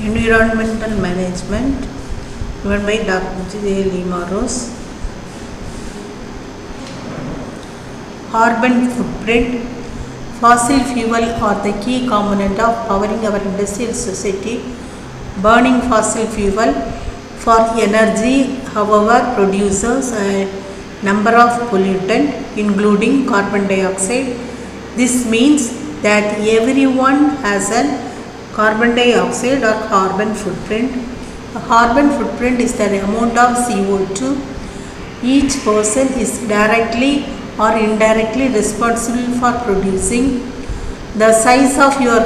Environmental Management, given by Dr. J Leema Rose. Carbon footprint. Fossil fuel are the key component of powering our industrial society. Burning fossil fuel for energy, however, produces a number of pollutants, including carbon dioxide. This means that everyone has a carbon dioxide or carbon footprint. A carbon footprint is the amount of CO2 each person is directly or indirectly responsible for producing. The size of your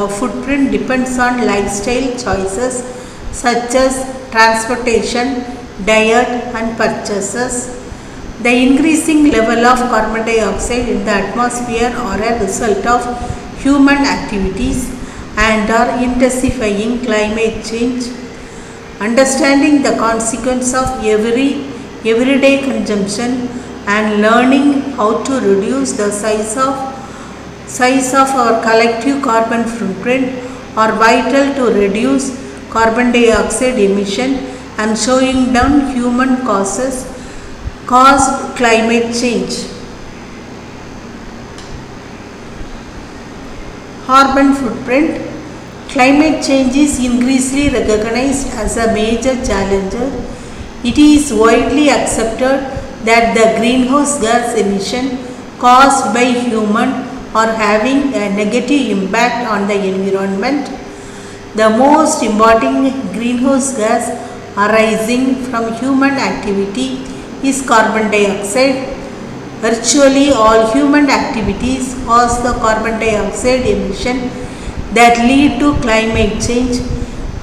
footprint depends on lifestyle choices such as transportation, diet, and purchases. The increasing level of carbon dioxide in the atmosphere are a result of human activities and are intensifying climate change. Understanding the consequence of everyday consumption and learning how to reduce the size of our collective carbon footprint are vital to reduce carbon dioxide emission and slowing down human caused climate change. Carbon footprint. Climate change is increasingly recognized as a major challenge. It is widely accepted that the greenhouse gas emission caused by human are having a negative impact on the environment. The most important greenhouse gas arising from human activity is carbon dioxide. Virtually all human activities cause the carbon dioxide emission that lead to climate change.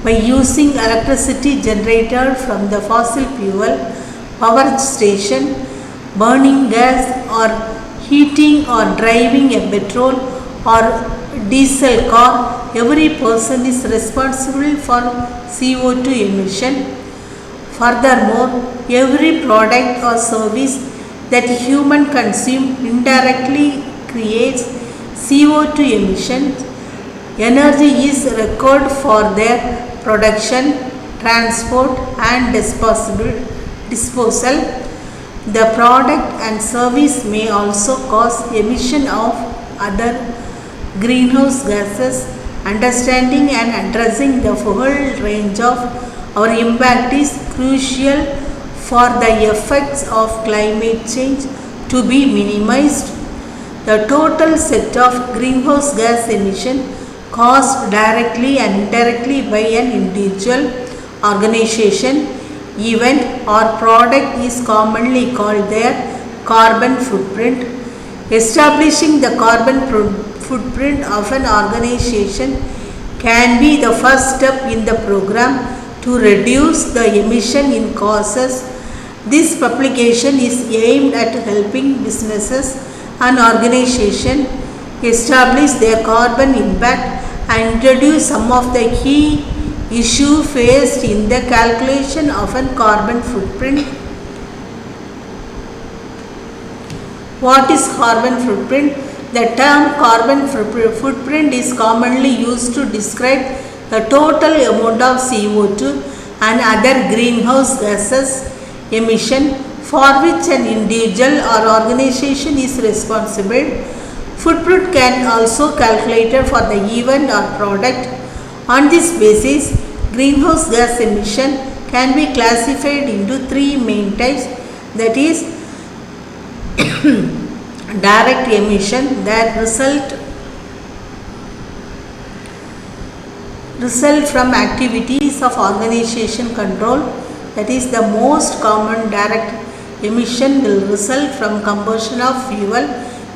By using electricity generated from the fossil fuel power station, burning gas, or heating or driving a petrol or diesel car, every person is responsible for CO2 emission. Furthermore, every product or service that human consume indirectly creates CO2 emissions. Energy is required for their production, transport, and disposal. The product and service may also cause emission of other greenhouse gases. Understanding and addressing the full range of our impact is crucial for the effects of climate change to be minimized. The total set of greenhouse gas emission caused directly and indirectly by an individual, organization, event, or product is commonly called their carbon footprint. Establishing the carbon footprint of an organization can be the first step in the program to reduce the emission in causes. This publication is aimed at helping businesses and organizations establish their carbon impact and introduce some of the key issues faced in the calculation of a carbon footprint. What is carbon footprint? The term carbon footprint is commonly used to describe the total amount of CO2 and other greenhouse gases emission for which an individual or organization is responsible. Footprint can also calculated for the event or product. On this basis, greenhouse gas emission can be classified into three main types, that is direct emission that result from activities of organization control, that is the most common direct emission will result from combustion of fuel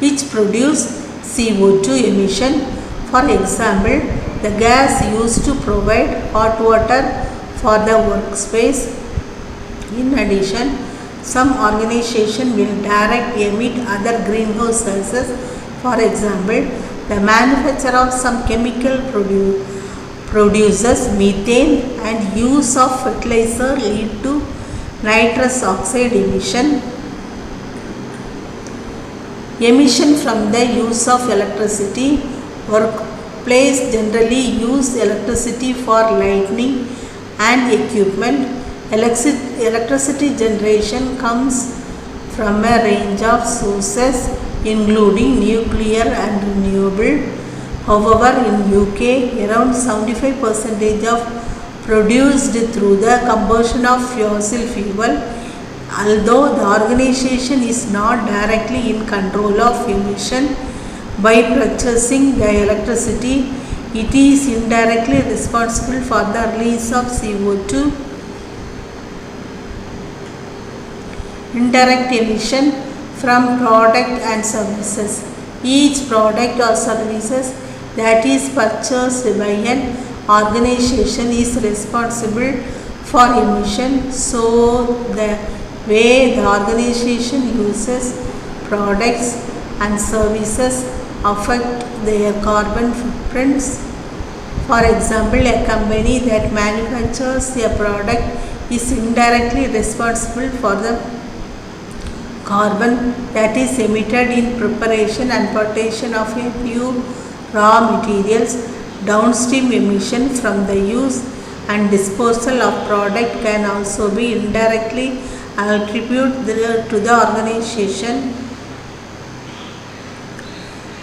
which produce CO2 emission. For example, the gas used to provide hot water for the workspace. In addition, some organization will directly emit other greenhouse gases. For example, the manufacture of some chemical produces methane, and use of fertilizer lead to nitrous oxide emission. Emission from the use of electricity, Workplace generally use electricity for lighting and equipment. Electricity generation comes from a range of sources including nuclear and renewable. However, in UK, around 75% of produced through the combustion of fossil fuel. Although the organization is not directly in control of emission by purchasing the electricity, it is indirectly responsible for the release of CO2. Indirect emission from product and services. Each product or services that is purchased by an organization is responsible for emission. So the way the organization uses products and services affect their carbon footprints. For example, a company that manufactures a product is indirectly responsible for the carbon that is emitted in preparation and importation of a few raw materials. Downstream emission from the use and disposal of product can also be indirectly attributed to the organization.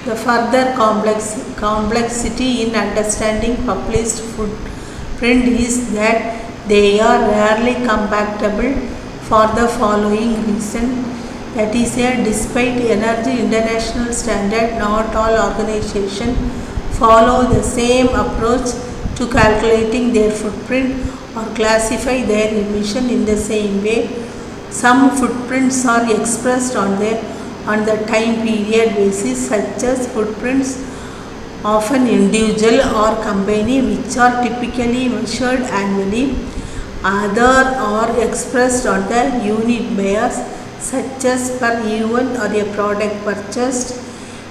The further complexity in understanding published footprint is that they are rarely compatible for the following reason. That is, despite Energy International Standard, not all organizations follow the same approach to calculating their footprint or classify their emission in the same way. Some footprints are expressed on the time period basis, such as footprints of an individual or company, which are typically measured annually. Others are expressed on the unit basis, such as per event or a product purchased.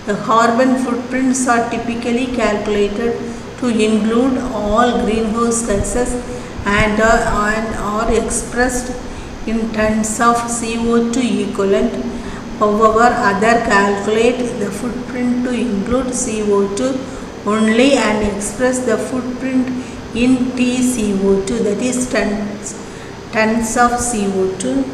The carbon footprints are typically calculated to include all greenhouse gases and are expressed in tons of CO2 equivalent. However, others calculate the footprint to include CO2 only and express the footprint in TCO2, that is tons of CO2.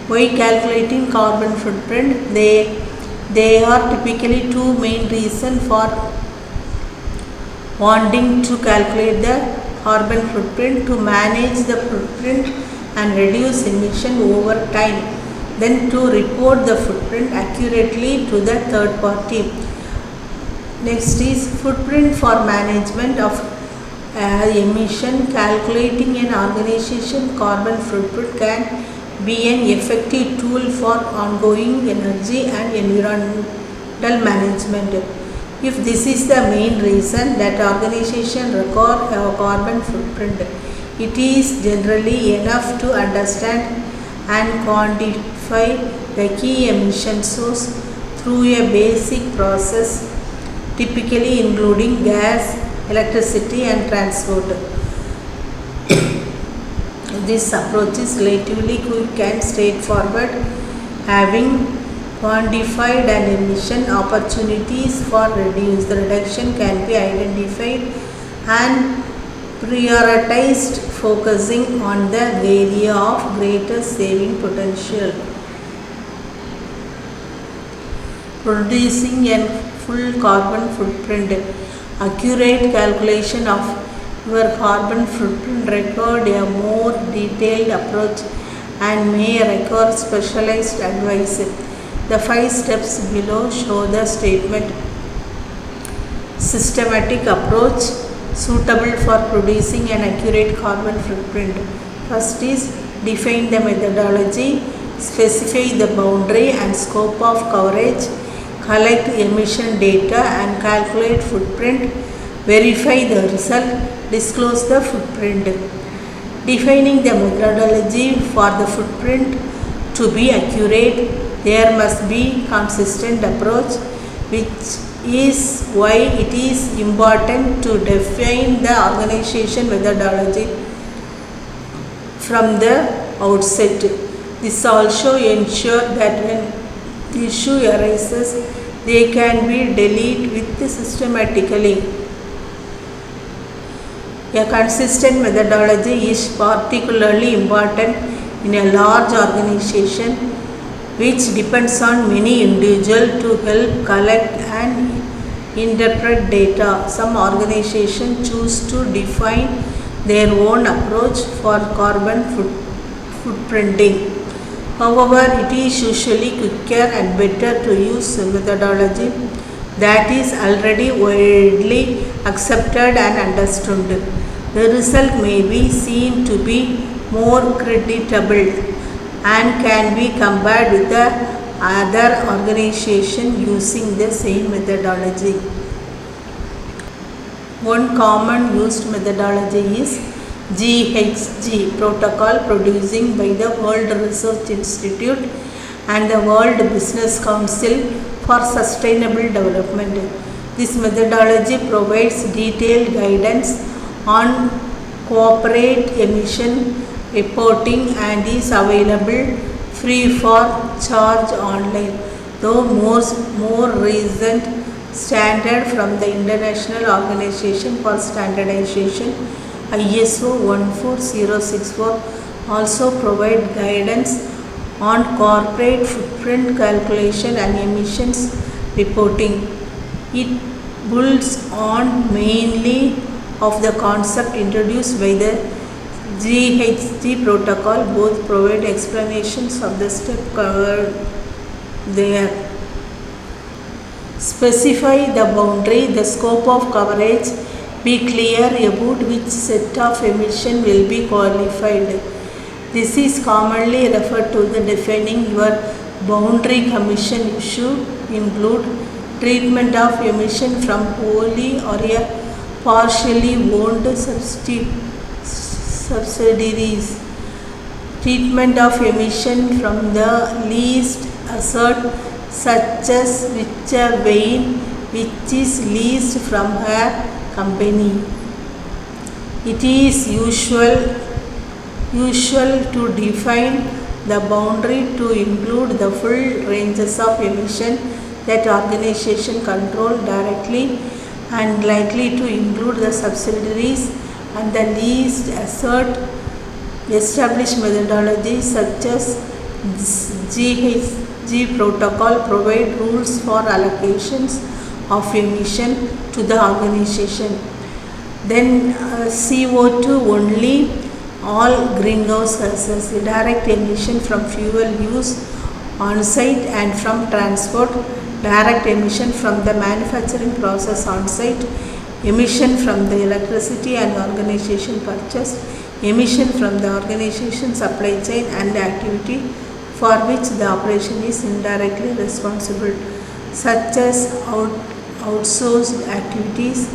Why calculating carbon footprint? There are typically two main reasons for wanting to calculate the carbon footprint: to manage the footprint and reduce emission over time, then to report the footprint accurately to the third party. Next is footprint for management of emission. Calculating an organization carbon footprint can be an effective tool for ongoing energy and environmental management. If this is the main reason that organization record a carbon footprint, it is generally enough to understand and quantify the key emission source through a basic process, typically including gas, electricity and transport. This approach is relatively quick and straightforward. Having quantified an emission, opportunities for reduction can be identified and prioritized, focusing on the area of greatest saving potential. Producing a full carbon footprint. Accurate calculation of your carbon footprint requires a more detailed approach and may require specialized advice. The 5 steps below show the statement. Systematic approach suitable for producing an accurate carbon footprint. First is define the methodology, specify the boundary and scope of coverage, collect emission data and calculate footprint, verify the result, disclose the footprint. Defining the methodology for the footprint to be accurate, there must be consistent approach, which is why it is important to define the organization methodology from the outset. This also ensures that when issue arises, They can be dealt with systematically. A consistent methodology is particularly important in a large organization which depends on many individuals to help collect and interpret data. Some organizations choose to define their own approach for carbon footprinting. However, it is usually quicker and better to use a methodology that is already widely accepted and understood. The result may be seen to be more creditable and can be compared with the other organization using the same methodology. One common used methodology is GHG protocol produced by the World Resource Institute and the World Business Council for Sustainable Development. This methodology provides detailed guidance on corporate emission reporting and is available free for charge online. Though more recent standard from the International Organization for Standardization ISO 14064 also provide guidance on corporate footprint calculation and emissions reporting. It builds on mainly of the concept introduced by the GHG protocol. Both provide explanations of the step covered there. Specify the boundary, the scope of coverage, be clear about which set of emission will be qualified. This is commonly referred to the defining your boundary commission issue include treatment of emission from wholly or a partially owned subsidiaries, treatment of emission from the leased asset such as which a vein which is leased from a company. It is usual to define the boundary to include the full ranges of emission that organization control directly and likely to include the subsidiaries and the leased asset. Established methodologies such as GHG protocol provide rules for allocations of emission to the organization. Then CO2 only, all greenhouse gases, direct emission from fuel use on site and from transport, direct emission from the manufacturing process on site, emission from the electricity and organization purchase, emission from the organization supply chain and the activity for which the operation is indirectly responsible, such as outsourced activities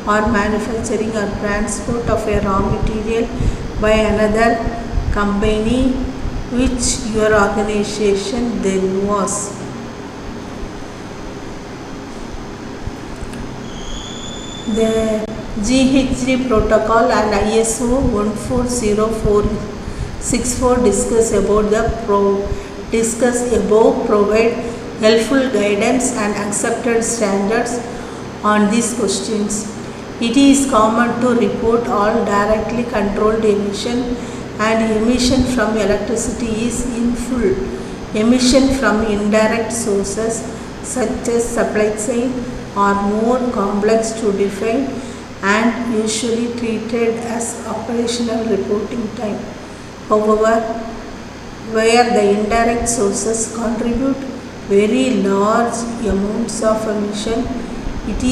or manufacturing or transport of a raw material by another company which your organization then was. The GHG protocol and ISO 14064 discuss above provide helpful guidance and accepted standards on these questions. It is common to report all directly controlled emission and emission from electricity is in full. Emission from indirect sources such as supply chain are more complex to define and usually treated as operational reporting time. However, where the indirect sources contribute very large amounts of emission, it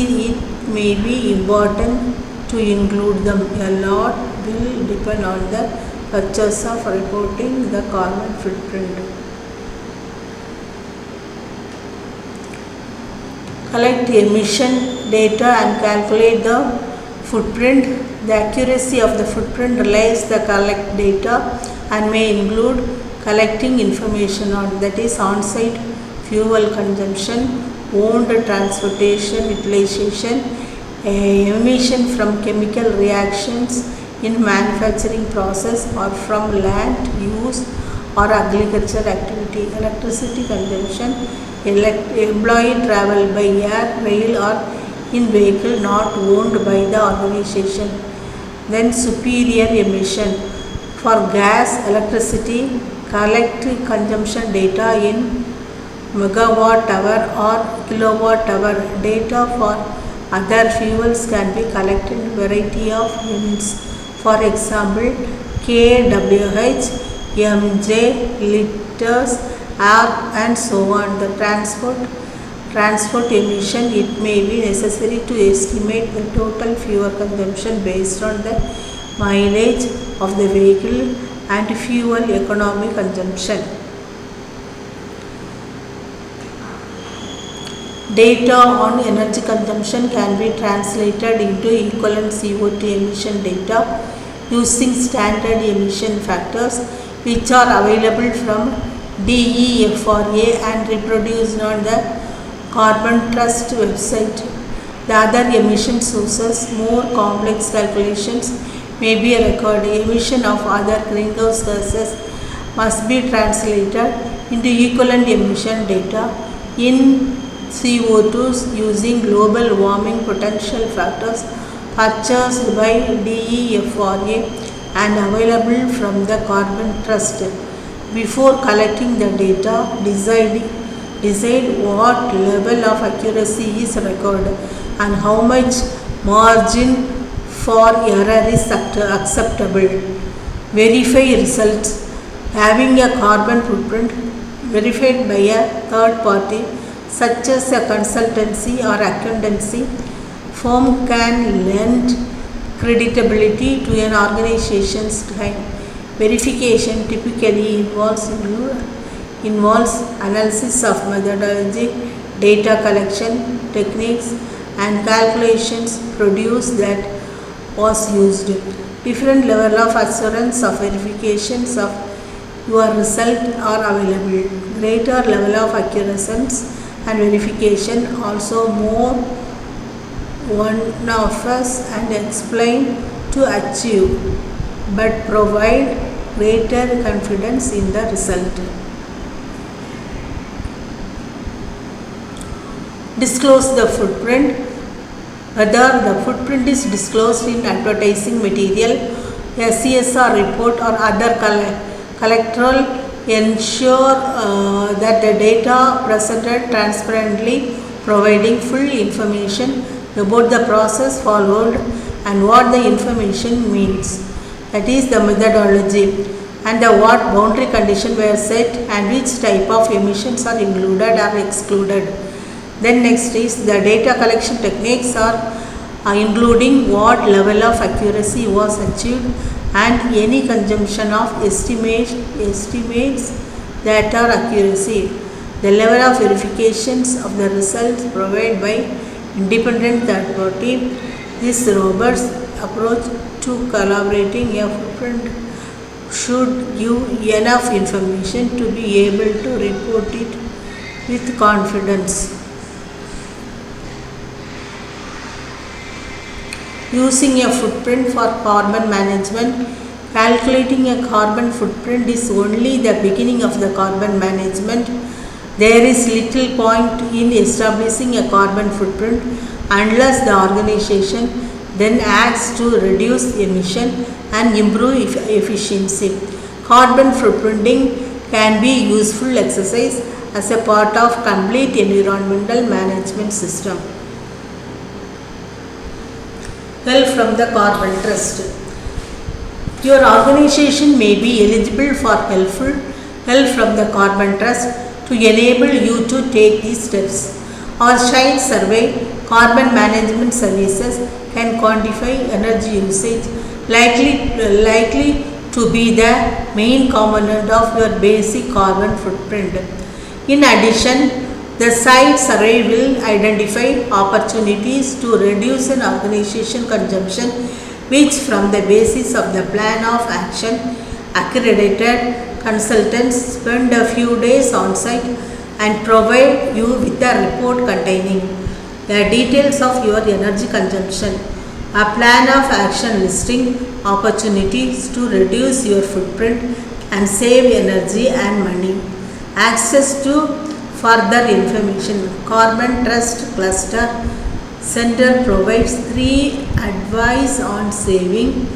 may be important to include them. A lot will depend on the purchase of reporting the carbon footprint. Collect emission data and calculate the footprint. The accuracy of the footprint relies the collect data and may include collecting information on, that is, on-site fuel consumption, owned transportation utilization, emission from chemical reactions in manufacturing process or from land use or agriculture activity, electricity consumption, employee travel by air, rail or in vehicle not owned by the organization. Then superior emission. For gas, electricity, collect consumption data in megawatt hour or kilowatt hour. Data for other fuels can be collected in variety of units. For example, kWh, mj, liters, hour and so on. The transport emission, it may be necessary to estimate the total fuel consumption based on the mileage of the vehicle and fuel economy consumption. Data on energy consumption can be translated into equivalent CO2 emission data using standard emission factors which are available from DEFRA and reproduced on the Carbon Trust website. The other emission sources, more complex calculations may be recorded. Emission of other greenhouse gases must be translated into equivalent emission data in CO2s using global warming potential factors purchased by DEFRA and available from the Carbon Trust. Before collecting the data, decide what level of accuracy is required and how much margin for error is acceptable. Verify results. Having a carbon footprint verified by a third party such as a consultancy or accountancy firm can lend credibility to an organization's claim. Verification typically involves analysis of methodology, data collection techniques and calculations produced that was used. Different level of assurance of verifications of your result are available. Greater level of accuracy and verification, also more one of us and explain to achieve, but provide greater confidence in the result. Disclose the footprint. Whether the footprint is disclosed in advertising material, a CSR report or other collateral, ensure that the data presented transparently, providing full information about the process followed and what the information means, that is the methodology, and the what boundary conditions were set and which type of emissions are included or excluded. Then next is the data collection techniques are including what level of accuracy was achieved and any consumption of estimates that are accuracy. The level of verifications of the results provided by independent third party. This robust approach to collaborating a footprint should give enough information to be able to report it with confidence. Using a footprint for carbon management. Calculating a carbon footprint is only the beginning of the carbon management. There is little point in establishing a carbon footprint unless the organization then acts to reduce emission and improve efficiency. Carbon footprinting can be a useful exercise as a part of complete environmental management system. Help from the Carbon Trust. Your organization may be eligible for help from the Carbon Trust to enable you to take these steps. Our Shine survey, carbon management services can quantify energy usage likely to be the main component of your basic carbon footprint. In addition, the site survey will identify opportunities to reduce an organization consumption, which from the basis of the plan of action, accredited consultants spend a few days on site and provide you with a report containing the details of your energy consumption, a plan of action listing opportunities to reduce your footprint and save energy and money, access to Further information: Carbon Trust Cluster Center provides 3 advice on saving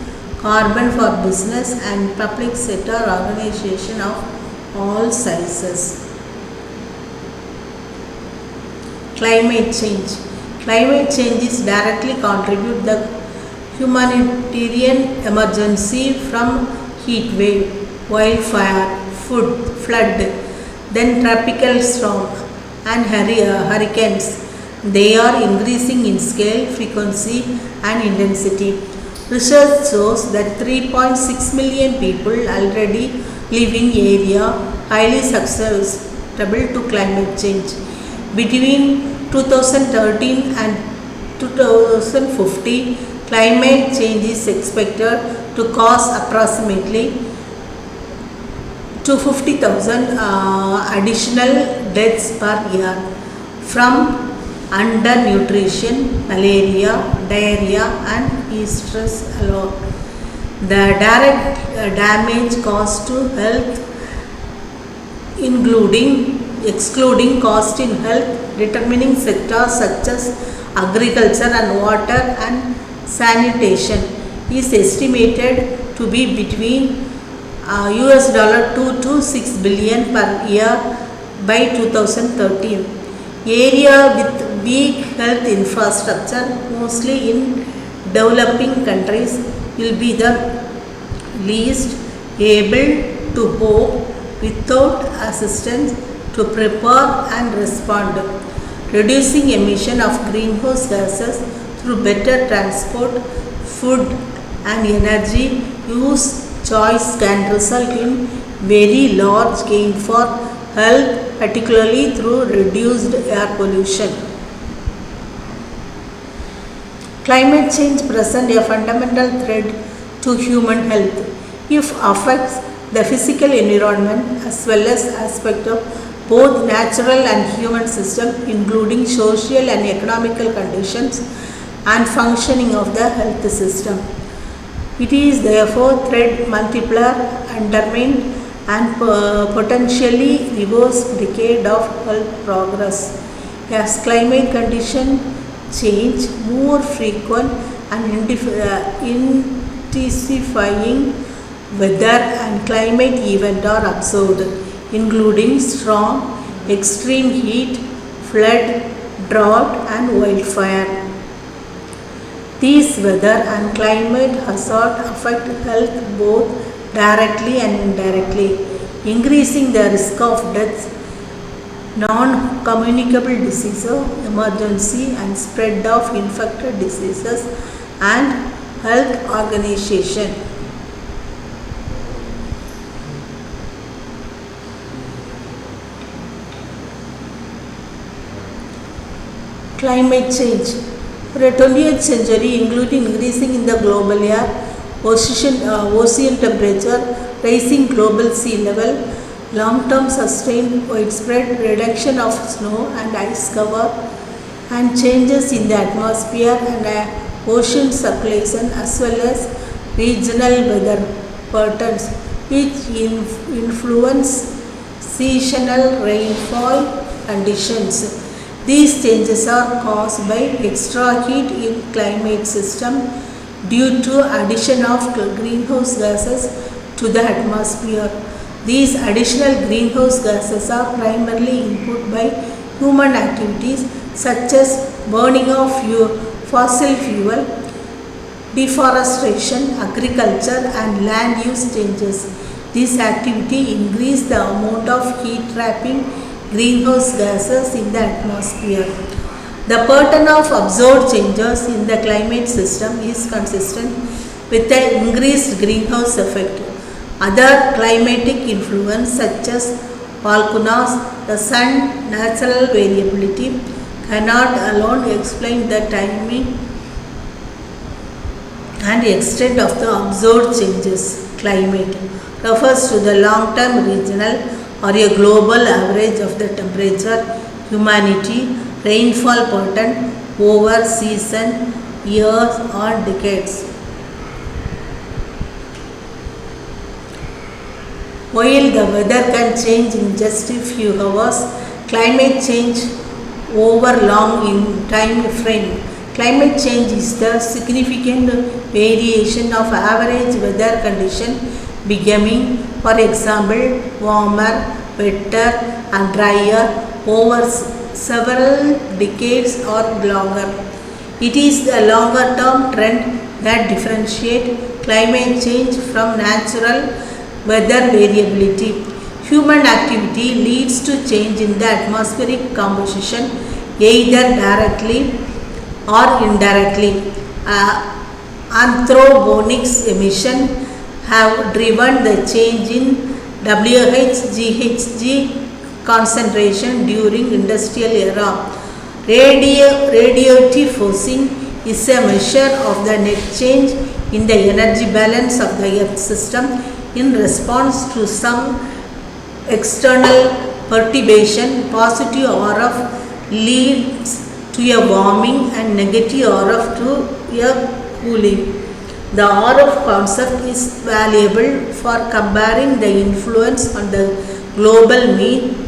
carbon for business and public sector organization of all sizes. Climate change. Climate change is directly contribute the humanitarian emergency from heat wave, wildfire, flood, then tropical storm and hurricanes. They are increasing in scale, frequency and intensity. Research shows that 3.6 million people already live in area highly susceptible to climate change. Between 2013 and 2050, climate change is expected to cause approximately 250,000 additional deaths per year from undernutrition, malaria, diarrhea and heat stress alone. The direct damage caused to health, excluding cost in health determining sectors such as agriculture and water and sanitation, is estimated to be between $2 to $6 billion per year by 2030. Area with weak health infrastructure, mostly in developing countries, will be the least able to cope without assistance to prepare and respond. Reducing emission of greenhouse gases through better transport, food and energy use choice can result in very large gain for health, particularly through reduced air pollution. Climate change presents a fundamental threat to human health. It affects the physical environment as well as aspects of both natural and human systems, including social and economical conditions and functioning of the health system. It is therefore threat multiplier, undermine and potentially reverse decade of health progress. As climate conditions change, more frequent and intensifying weather and climate events are observed, including storm, extreme heat, flood, drought and wildfire. These weather and climate hazards affect health both directly and indirectly, increasing the risk of death, non-communicable diseases, emergency and spread of infected diseases and health organization. Climate change. For the 20th century, including increasing in the global air, ocean temperature, rising global sea level, long-term sustained widespread reduction of snow and ice cover, and changes in the atmosphere and ocean circulation, as well as regional weather patterns which influence seasonal rainfall conditions. These changes are caused by extra heat in climate system due to addition of greenhouse gases to the atmosphere. These additional greenhouse gases are primarily input by human activities such as burning of fossil fuel, deforestation, agriculture and land use changes. This activity increases the amount of heat trapping greenhouse gases in the atmosphere. The pattern of observed changes in the climate system is consistent with the increased greenhouse effect. Other climatic influence such as volcanoes, the sun, natural variability cannot alone explain the timing and extent of the observed changes. Climate refers to the long-term regional or a global average of the temperature, humidity, rainfall pattern over season, years or decades. While the weather can change in just a few hours, Climate change over long in time frame. Climate change is the significant variation of average weather condition becoming, for example, warmer, wetter and drier over several decades or longer. It is the longer term trend that differentiates climate change from natural weather variability. Human activity leads to change in the atmospheric composition either directly or indirectly. Anthropogenic emissions have driven the change in WHGHG concentration during industrial era. Radiative forcing is a measure of the net change in the energy balance of the earth system in response to some external perturbation. Positive RF leads to a warming and negative RF to a cooling. The RF concept is valuable for comparing the influence on the global mean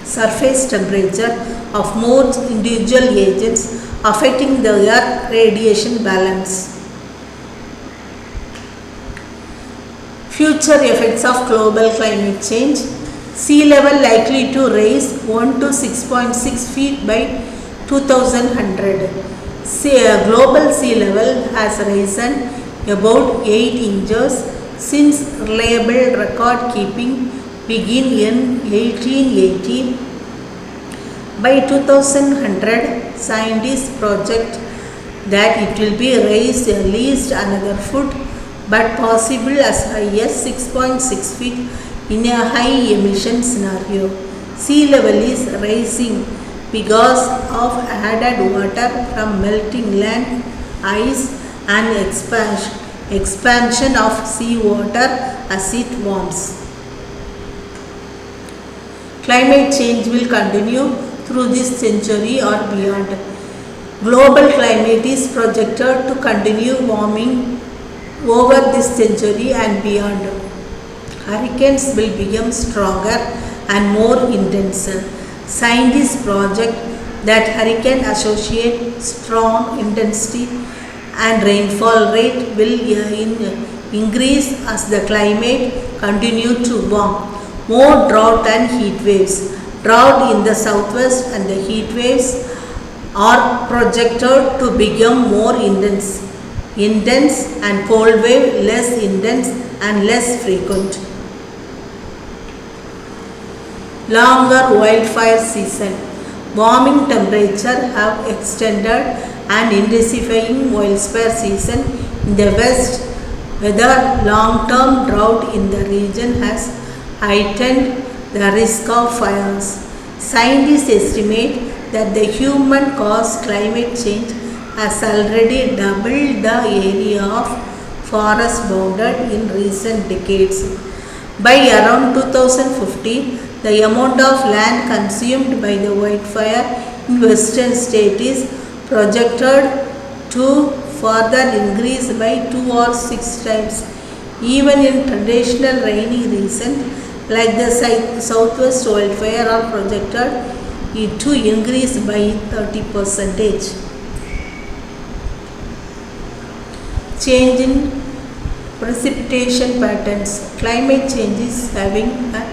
surface temperature of more individual agents affecting the earth radiation balance. Future effects of global climate change. Sea level likely to rise 1 to 6.6 feet by 2100. Global sea level has risen about 8 inches since reliable record keeping began in 1880. By 2100, scientists project that it will be raised at least another foot, but possible as high as 6.6 feet in a high emission scenario. Sea level is rising because of added water from melting land ice and expansion of seawater as it warms. Climate change will continue through this century or beyond. Global climate is projected to continue warming over this century and beyond. Hurricanes will become stronger and more intense. Scientists project that hurricane associate strong intensity and rainfall rate will increase as the climate continue to warm. More drought and heat waves. Drought in the southwest and the heat waves are projected to become more intense and cold wave less intense and less frequent. Longer wildfire season. Warming temperature have extended and intensifying wildfire season in the west. Whether long-term drought in the region has heightened the risk of fires. Scientists estimate that the human-caused climate change has already doubled the area of forest bounded in recent decades. By around 2050, the amount of land consumed by the wildfire in western states is projected to further increase by 2 or 6 times. Even in traditional rainy regions like the southwest wildfire are projected to increase by 30%. Change in precipitation patterns. Climate change is having an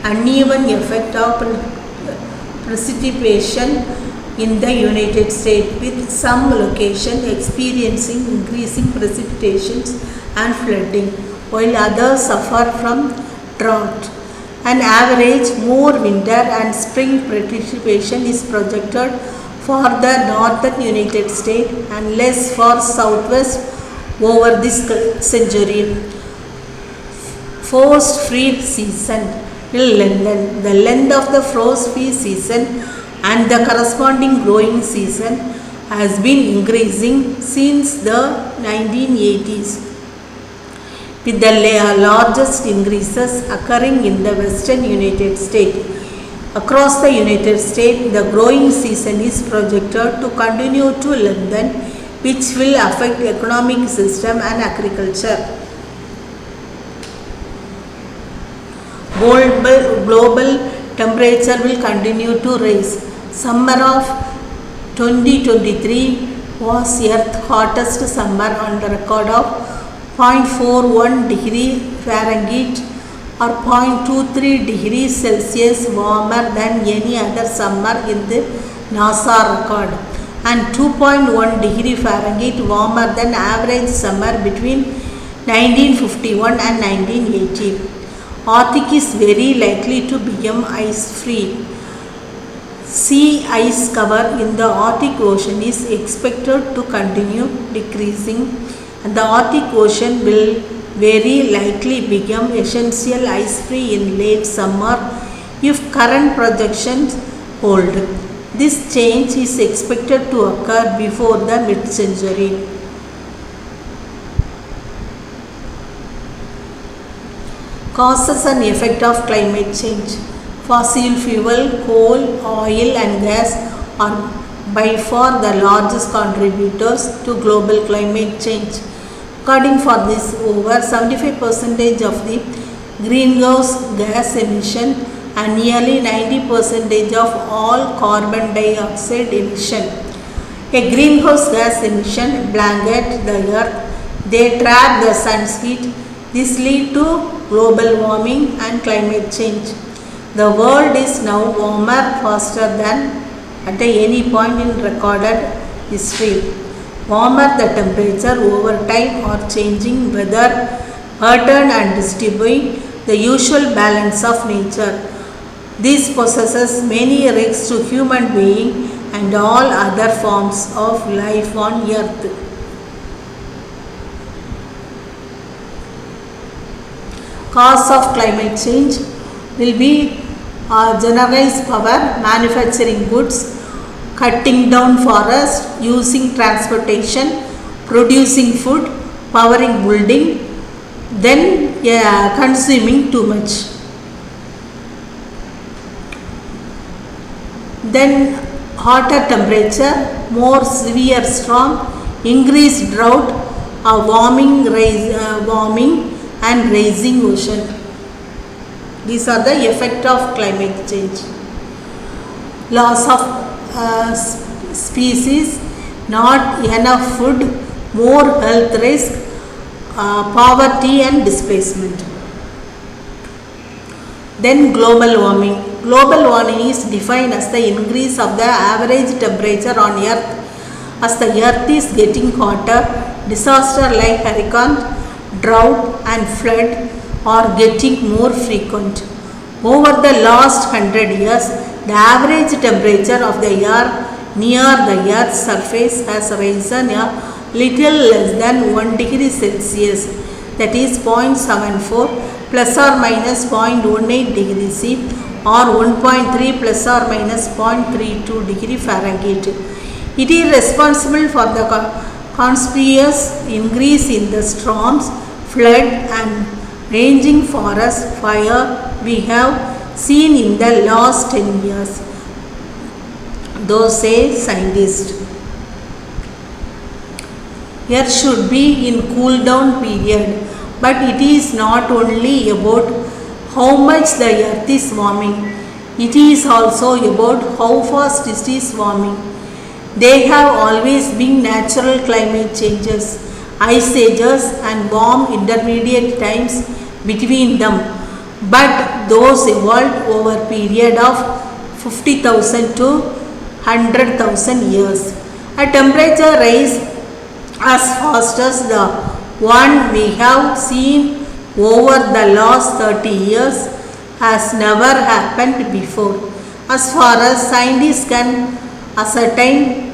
uneven effect of precipitation in the United States, with some locations experiencing increasing precipitations and flooding, while others suffer from drought. An average more winter and spring precipitation is projected for the northern United States and less for southwest over this century. Frost-free season will lengthen. The length of the frost-free season and the corresponding growing season has been increasing since the 1980s, with the largest increases occurring in the western United States. Across the United States, the growing season is projected to continue to lengthen, which will affect economic system and agriculture. Global temperature will continue to rise. Summer of 2023 was Earth's hottest summer on the record of 0.41 degree Fahrenheit or 0.23 degrees Celsius warmer than any other summer in the NASA record, and 2.1 degree Fahrenheit warmer than average summer between 1951 and 1980. Arctic is very likely to become ice-free. Sea ice cover in the Arctic Ocean is expected to continue decreasing, and the Arctic Ocean will very likely become essential ice-free in late summer if current projections hold. This change is expected to occur before the mid-century. Causes and effect of climate change. Fossil fuel, coal, oil and gas are by far the largest contributors to global climate change. According for this, over 75% of the greenhouse gas emission and nearly 90% of all carbon dioxide emission. A greenhouse gas emission blanket the earth. They trap the sun's heat. This leads to global warming and climate change. The world is now warmer faster than at any point in recorded history. Warmer the temperature over time or changing weather pattern and disturbing the usual balance of nature. This possesses many risks to human being and all other forms of life on earth. Cause of climate change will be generalized power, manufacturing goods, cutting down forests, using transportation, producing food, powering building, then consuming too much. Then hotter temperature, more severe storm, increased drought, warming and rising ocean. These are the effect of climate change. Loss of species, not enough food, more health risk, poverty and displacement. Then global warming. Global warming is defined as the increase of the average temperature on earth as the earth is getting hotter. Disaster like hurricane, drought and flood are getting more frequent. Over the last 100 years, the average temperature of the air near the earth's surface has risen a little less than 1 degree Celsius, that is 0.74 plus or minus 0.18 degree C or 1.3 plus or minus 0.32 degree Fahrenheit. It is responsible for the conspicuous increase in the storms, flood and raging forest fire we have seen in the last 10 years. Those say scientists. Earth should be in cool down period, but it is not only about how much the earth is warming, it is also about how fast it is warming. There have always been natural climate changes, ice ages and warm intermediate times between them, but those evolved over a period of 50,000 to 100,000 years. A temperature rise as fast as the one we have seen over the last 30 years has never happened before, as far as scientists can ascertain.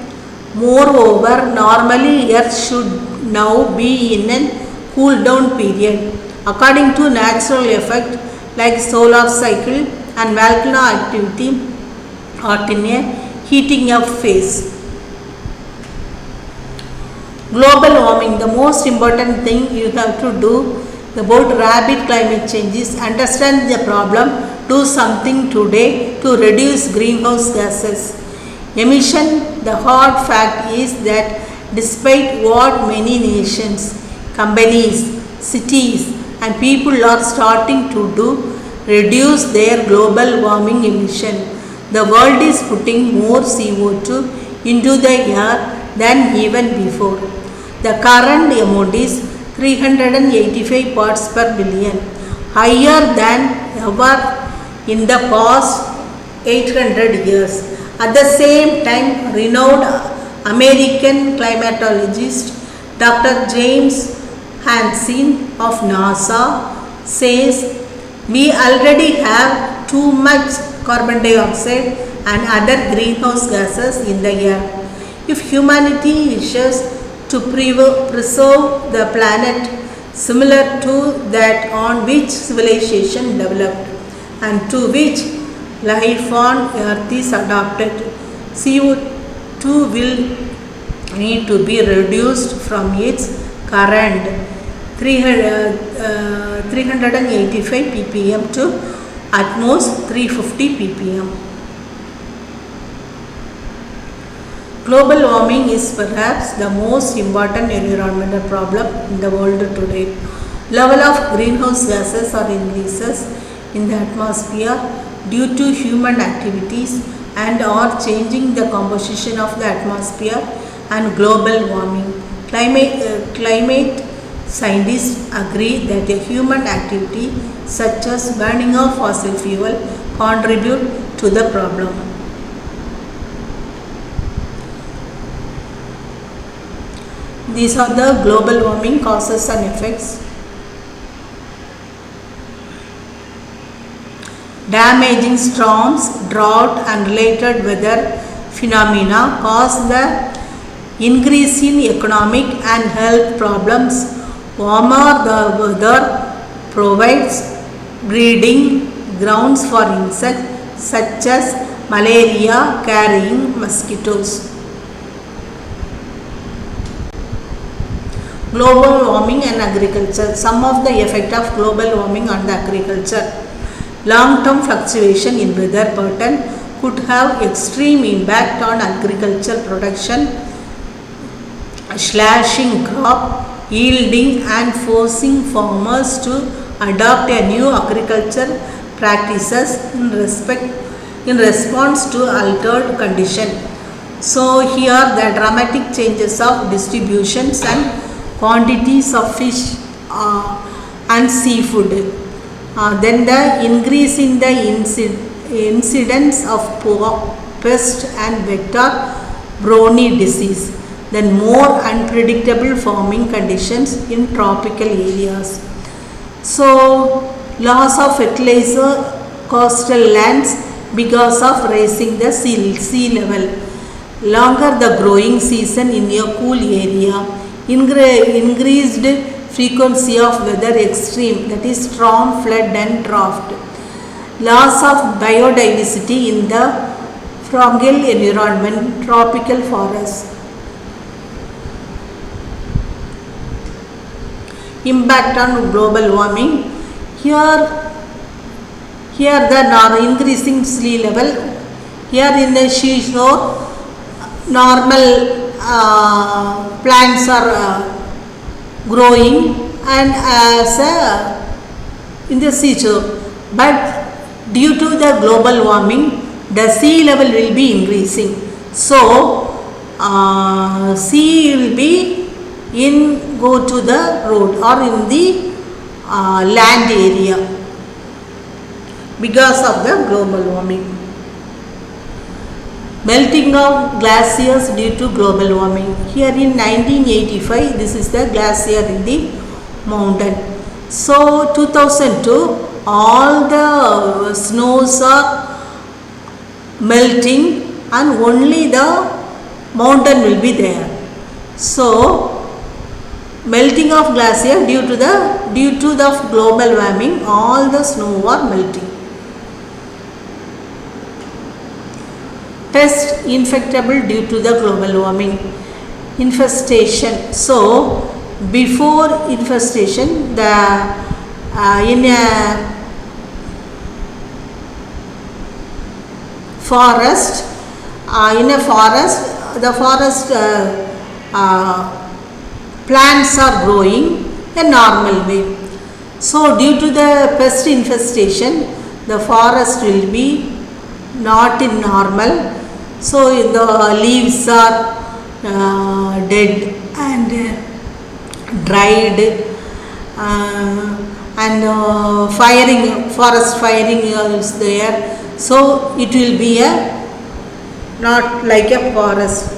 Moreover, normally Earth should now be in a cool down period according to natural effect like solar cycle and volcano activity are in a heating up phase. Global warming. The most important thing you have to do about rapid climate change is understand the problem, do something today to reduce greenhouse gases emission. The hard fact is that despite what many nations, companies, cities and people are starting to do, reduce their global warming emission. The world is putting more CO2 into the air than even before. The current amount is 385 parts per billion, higher than ever in the past 800 years. At the same time, renowned American climatologist Dr. James Hansen of NASA says we already have too much carbon dioxide and other greenhouse gases in the air. If humanity wishes to preserve the planet similar to that on which civilization developed and to which life on earth is adapted, CO2 will need to be reduced from its current 385 ppm to at most 350 ppm. Global warming is perhaps the most important environmental problem in the world today. Level of greenhouse gases or increases in the atmosphere due to human activities and are changing the composition of the atmosphere and global warming. Climate scientists agree that a human activity such as burning of fossil fuel contribute to the problem. These are the global warming causes and effects. Damaging storms, drought and related weather phenomena cause the increase in economic and health problems. Warmer the weather provides breeding grounds for insects such as malaria carrying mosquitoes. Global warming and agriculture. Some of the effect of global warming on the agriculture. Long-term fluctuation in weather pattern could have extreme impact on agriculture production, slashing crop yielding and forcing farmers to adopt a new agriculture practices in response to altered condition. So here the dramatic changes of distributions and quantities of fish and seafood. Then the increase in the incidence of pest and vector-borne disease. Then more unpredictable farming conditions in tropical areas. So loss of fertilizer coastal lands because of rising the sea level. Longer the growing season in a cool area. Increased frequency of weather extreme, that is storm, flood and drought. Loss of biodiversity in the fungal environment, tropical forests. Impact on global warming. Here the increasing sea level. Here in the seashore, normal plants are growing and as in the seashore, but due to the global warming the sea level will be increasing, so sea will be go to the road or in the land area because of the global warming. Melting of glaciers due to global warming. Here in 1985, this is the glacier in the mountain. So 2002, all the snows are melting and only the mountain will be there. So melting of glacier due to the global warming, all the snow are melting. Pest infectable due to the global warming. Infestation. So before infestation, in a forest, the forest plants are growing a normal way. So due to the pest infestation, the forest will be not in normal. So the leaves are dead and dried, and forest firing is there. So it will be a not like a forest.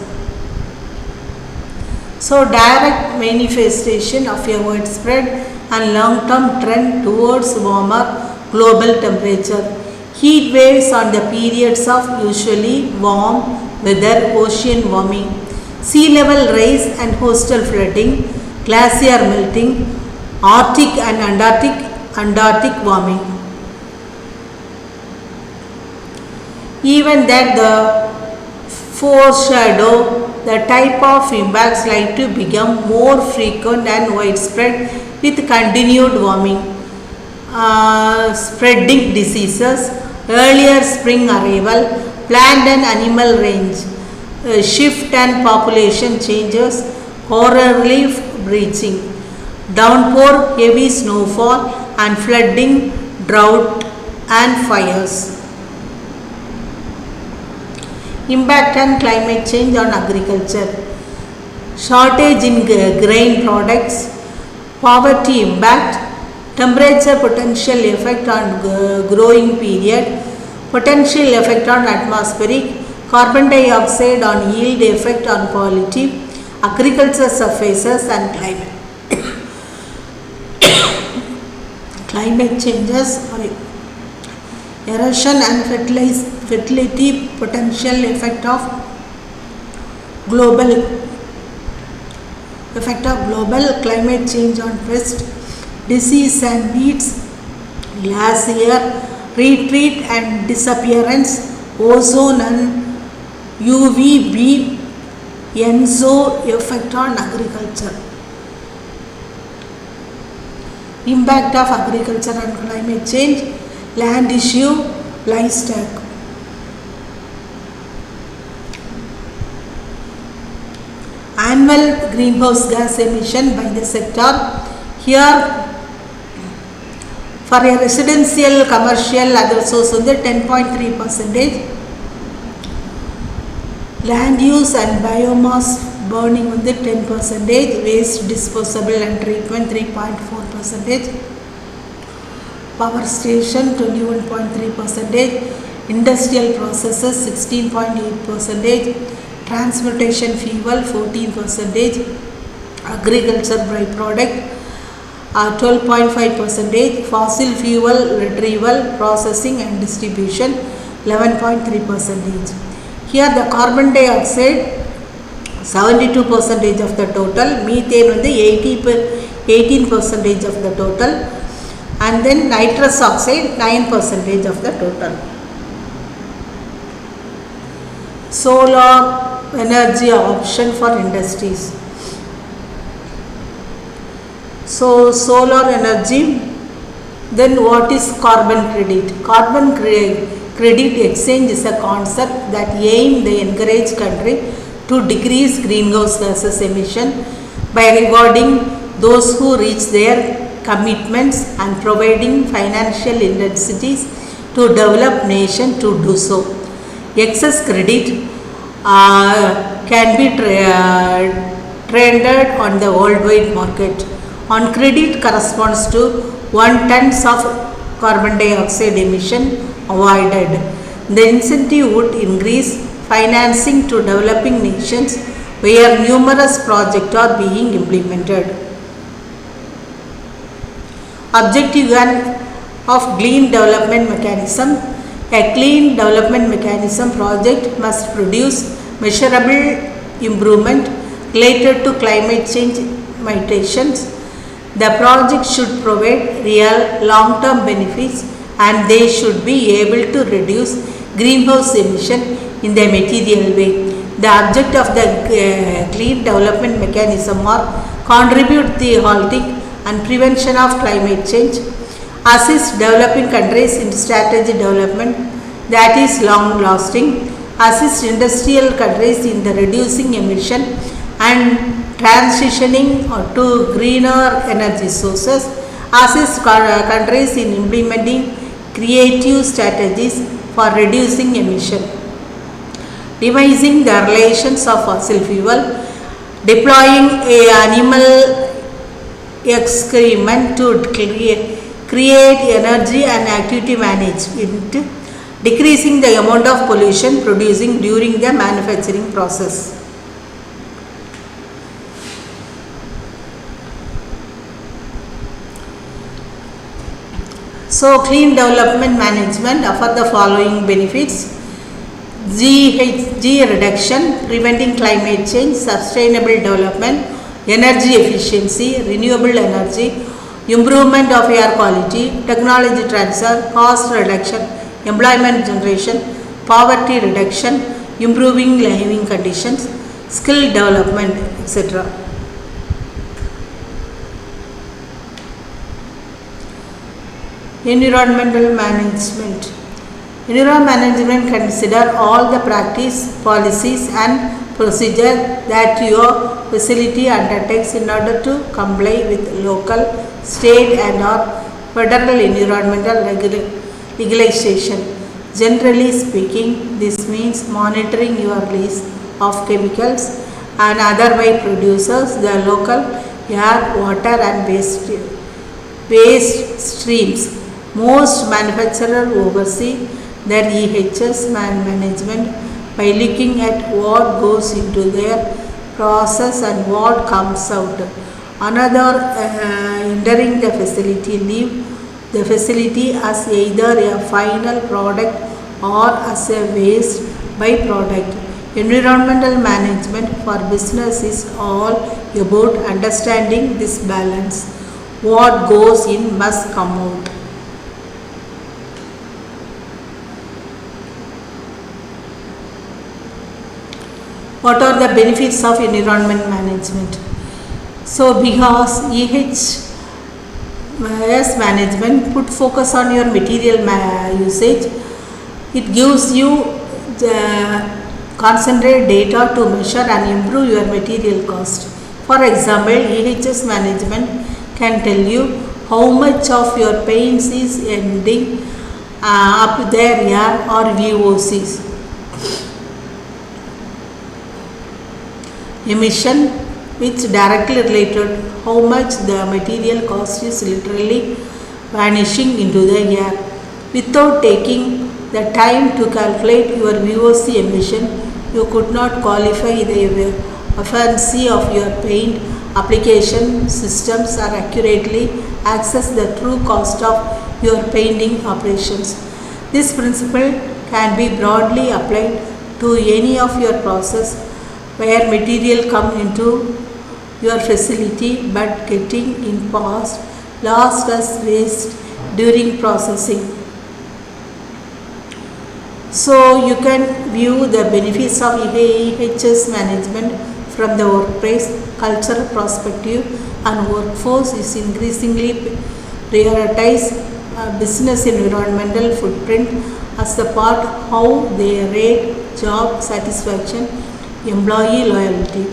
So direct manifestation of a widespread and long-term trend towards warmer global temperature. Heat waves on the periods of usually warm weather, ocean warming, sea level rise and coastal flooding, glacier melting, Arctic and Antarctic warming. Even that the foreshadow the type of impacts like to become more frequent and widespread with continued warming, spreading diseases, earlier spring arrival, plant and animal range, shift and population changes, coral reef bleaching, downpour, heavy snowfall and flooding, drought and fires. Impact on climate change on agriculture. Shortage in grain products, poverty impact, temperature potential effect on growing period, potential effect on atmospheric, carbon dioxide on yield effect on quality, agriculture surfaces and climate. Climate changes, erosion and fertility potential effect of global climate change on pest, disease and weeds, glacier retreat and disappearance, ozone and UVB enzo effect on agriculture. Impact of agriculture on climate change, land issue, livestock. Annual greenhouse gas emission by the sector. Here for a residential, commercial, other source on the 10.3%. Land use and biomass burning on the 10%. Waste disposable and treatment 3.4%. Power station 21.3%, industrial processes 16.8%, transportation fuel 14%, agriculture byproduct 12.5%, fossil fuel retrieval, processing and distribution 11.3%. Here the carbon dioxide 72% of the total, methane on the 18% of the total, and then nitrous oxide 9% of the total. Solar energy option for industries. So solar energy, then what is carbon credit? Carbon credit exchange is a concept that aims to encourage country to decrease greenhouse gases emission by rewarding those who reach their commitments and providing financial incentives to develop nation to do so. Excess credit can be traded on the worldwide market. On credit corresponds to 1 ton of carbon dioxide emission avoided. The incentive would increase financing to developing nations where numerous projects are being implemented. Objective of clean development mechanism. A clean development mechanism project must produce measurable improvement related to climate change mitigations. The project should provide real long-term benefits and they should be able to reduce greenhouse emission in the material way. The object of the clean development mechanism are contribute the halting and prevention of climate change, assist developing countries in strategy development that is long lasting, assist industrial countries in the reducing emission and transitioning to greener energy sources, assists countries in implementing creative strategies for reducing emission, devising the relations of fossil fuel, deploying animal excrement to create energy and activity management, decreasing the amount of pollution producing during the manufacturing process. So, clean development management offer the following benefits: GHG reduction, preventing climate change, sustainable development, energy efficiency, renewable energy, improvement of air quality, technology transfer, cost reduction, employment generation, poverty reduction, improving living conditions, skill development, etc. Environmental management. Environmental management consider all the practice, policies and procedure that your facility undertakes in order to comply with local, state and or federal environmental regulation. Generally speaking, this means monitoring your release of chemicals and other by-producers, the local air, water and waste streams. Most manufacturers oversee their EHS management by looking at what goes into their process and what comes out. Another entering the facility leave the facility as either a final product or as a waste byproduct. Environmental management for business is all about understanding this balance. What goes in must come out. What are the benefits of environment management? So, because EHS management put focus on your material usage, it gives you the concentrate data to measure and improve your material cost. For example, EHS management can tell you how much of your paints is ending up their air or VOCs. Emission, which directly related how much the material cost is literally vanishing into the air. Without taking the time to calculate your VOC emission, you could not qualify the efficiency of your paint application systems or accurately access the true cost of your painting operations. This principle can be broadly applied to any of your process where material come into your facility but getting in past lost as waste during processing. So you can view the benefits of EHS management from the workplace culture perspective, and workforce is increasingly prioritize business environmental footprint as the part how they rate job satisfaction, employee loyalty.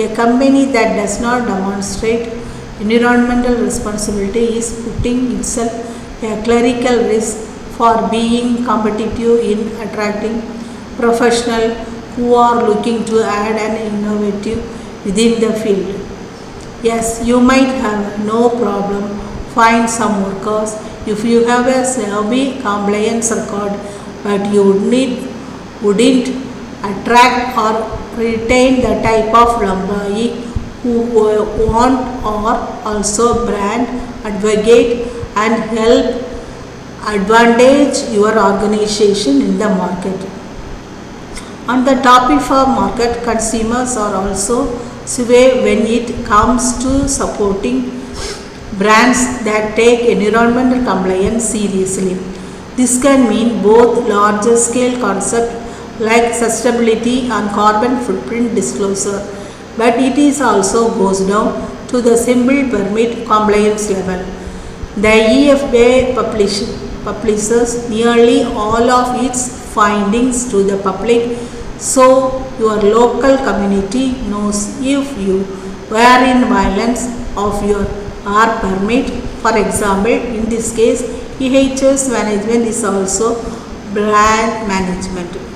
A company that does not demonstrate environmental responsibility is putting itself a clerical risk for being competitive in attracting professionals who are looking to add an innovative within the field. Yes, you might have no problem find some workers if you have a SEBI compliance record, but you wouldn't attract or retain the type of employee who want or also brand, advocate and help advantage your organization in the market. On the topic of market, consumers are also swayed when it comes to supporting brands that take environmental compliance seriously. This can mean both larger scale concepts like sustainability and carbon footprint disclosure, but it is also goes down to the simple permit compliance level. The EFA publishes nearly all of its findings to the public, so your local community knows if you were in violence of your R permit For example, in this case, EHS management is also brand management.